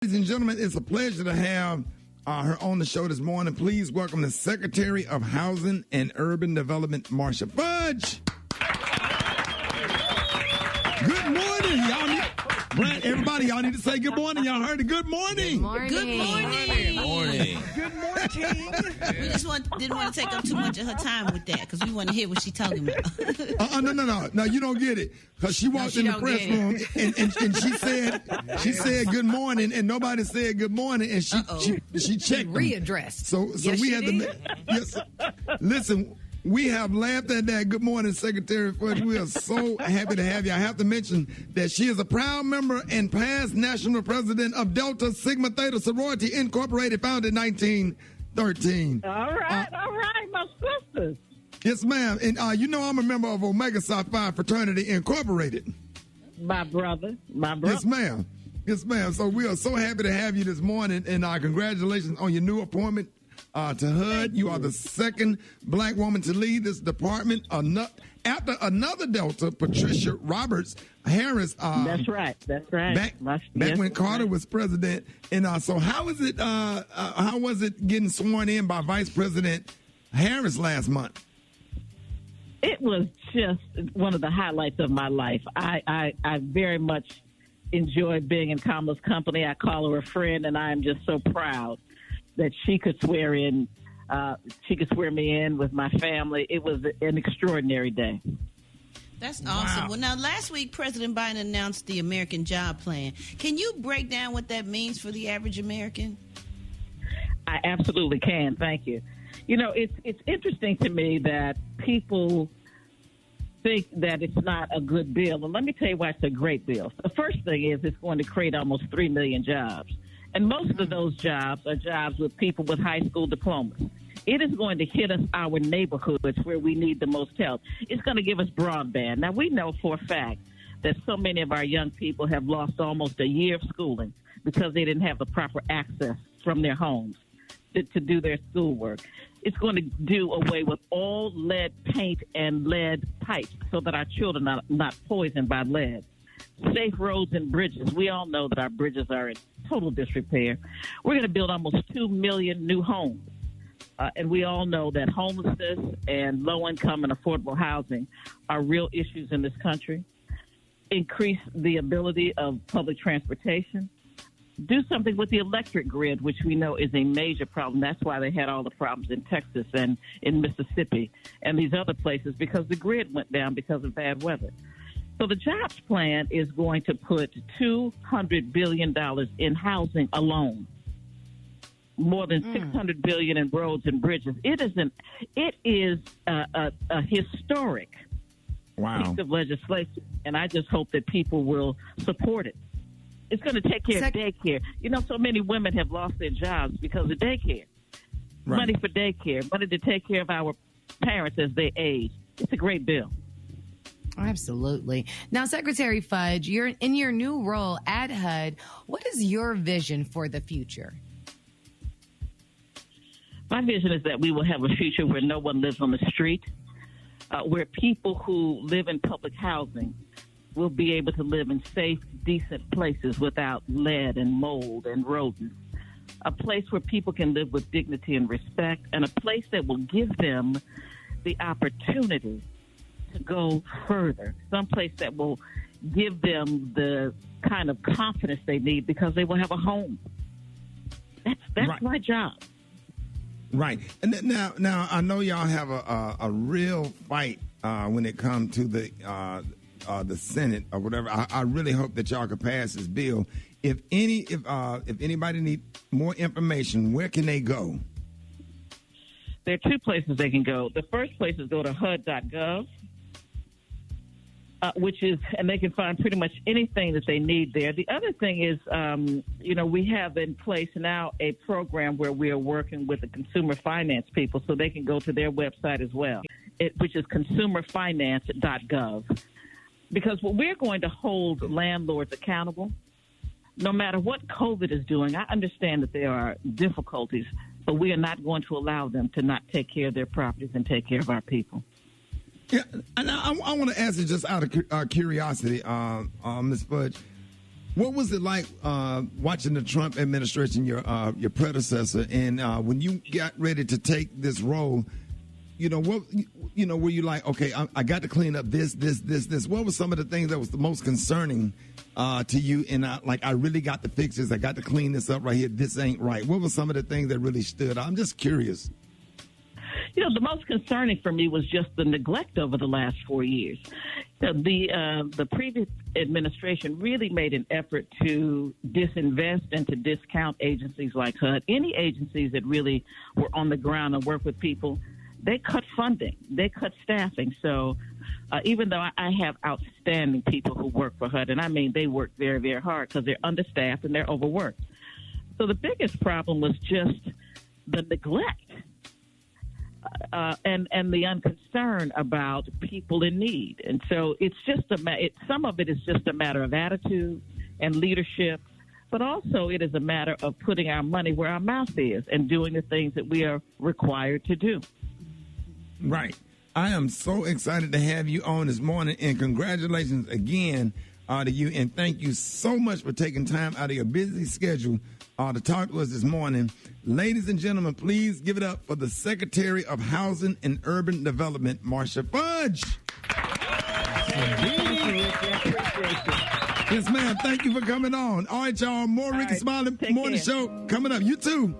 Ladies and gentlemen, it's a pleasure to have her on the show this morning. Please welcome the Secretary of Housing and Urban Development, Marcia Fudge. Good morning, y'all. Everybody, y'all need to say good morning. Y'all heard it. Good morning. Good morning. Good morning. Good morning. Good morning. We just didn't want to take up too much of her time with that because we want to hear what she's talking about. No, you don't get it. Because she walked in the press room and she said good morning and nobody said good morning and she checked readdressed. So we had to yes. Listen, we have laughed at that. Good morning, Secretary Fudge. We are so happy to have you. I have to mention that she is a proud member and past national president of Delta Sigma Theta Sorority Incorporated, founded in 1913. All right, my sisters. Yes, ma'am. And I'm a member of Omega Psi Phi Fraternity Incorporated. My brother. Yes, ma'am. Yes, ma'am. So we are so happy to have you this morning, and congratulations on your new appointment to HUD. You are the second black woman to lead this department after another Delta, Patricia Roberts Harris. That's right. Back when Carter was president. And so how was it getting sworn in by Vice President Harris last month? It was just one of the highlights of my life. I very much enjoyed being in Kamala's company. I call her a friend, and I am just so proud that she could swear in. She could swear me in with my family. It was an extraordinary day. That's awesome. Wow. Well, now, last week, President Biden announced the American Job Plan. Can you break down what that means for the average American? I absolutely can. Thank you. You know, it's interesting to me that people think that it's not a good bill. And let me tell you why it's a great bill. The first thing is it's going to create almost 3 million jobs. And most of those jobs are jobs with people with high school diplomas. It is going to hit us our neighborhoods where we need the most help. It's going to give us broadband. Now, we know for a fact that so many of our young people have lost almost a year of schooling because they didn't have the proper access from their homes to do their schoolwork. It's going to do away with all lead paint and lead pipes so that our children are not poisoned by lead. Safe roads and bridges. We all know that our bridges are in total disrepair. We're going to build almost 2 million new homes. And we all know that homelessness and low-income and affordable housing are real issues in this country. Increase the ability of public transportation. Do something with the electric grid, which we know is a major problem. That's why they had all the problems in Texas and in Mississippi and these other places, because the grid went down because of bad weather. So the jobs plan is going to put $200 billion in housing alone, more than $600 billion in roads and bridges. It is a historic piece of legislation, and I just hope that people will support it. It's going to take care of daycare. You know, so many women have lost their jobs because of daycare. Right. Money for daycare, money to take care of our parents as they age. It's a great bill. Absolutely. Now, Secretary Fudge, you're in your new role at HUD. What is your vision for the future? My vision is that we will have a future where no one lives on the street, where people who live in public housing will be able to live in safe, decent places without lead and mold and rodents. A place where people can live with dignity and respect, and a place that will give them the opportunity to go further. Some place that will give them the kind of confidence they need because they will have a home. That's right. My job. Right. And now I know y'all have a real fight when it comes to the Senate or whatever. I really hope that y'all can pass this bill. If anybody needs more information, where can they go? There are 2 places they can go. The first place is go to HUD.gov, and they can find pretty much anything that they need there. The other thing is, we have in place now a program where we are working with the consumer finance people, so they can go to their website as well, which is consumerfinance.gov. Because we're going to hold landlords accountable. No matter what COVID is doing, I understand that there are difficulties, but we are not going to allow them to not take care of their properties and take care of our people. Yeah, and I want to ask you just out of curiosity, Ms. Fudge, What was it like watching the Trump administration, your predecessor, and when you got ready to take this role? Were you like, okay, I got to clean up this? What was some of the things that was the most concerning to you? And I really got to fix this. I got to clean this up right here. This ain't right. What were some of the things that really stood out? I'm just curious. The most concerning for me was just the neglect over the last 4 years. The previous administration really made an effort to disinvest and to discount agencies like HUD. Any agencies that really were on the ground and work with people, they cut funding, they cut staffing. So even though I have outstanding people who work for HUD, and I mean they work very, very hard because they're understaffed and they're overworked. So the biggest problem was just the neglect. And the unconcern about people in need. And so it's just some of it is just a matter of attitude and leadership, but also it is a matter of putting our money where our mouth is and doing the things that we are required to do. Right. I am so excited to have you on this morning, and congratulations again to you, and thank you so much for taking time out of your busy schedule to talk to us this morning. Ladies and gentlemen, please give it up for the Secretary of Housing and Urban Development, Marcia Fudge. Yes, ma'am. Thank you for coming on. All right, y'all. More Rickey Smiley Morning Show coming up. You too.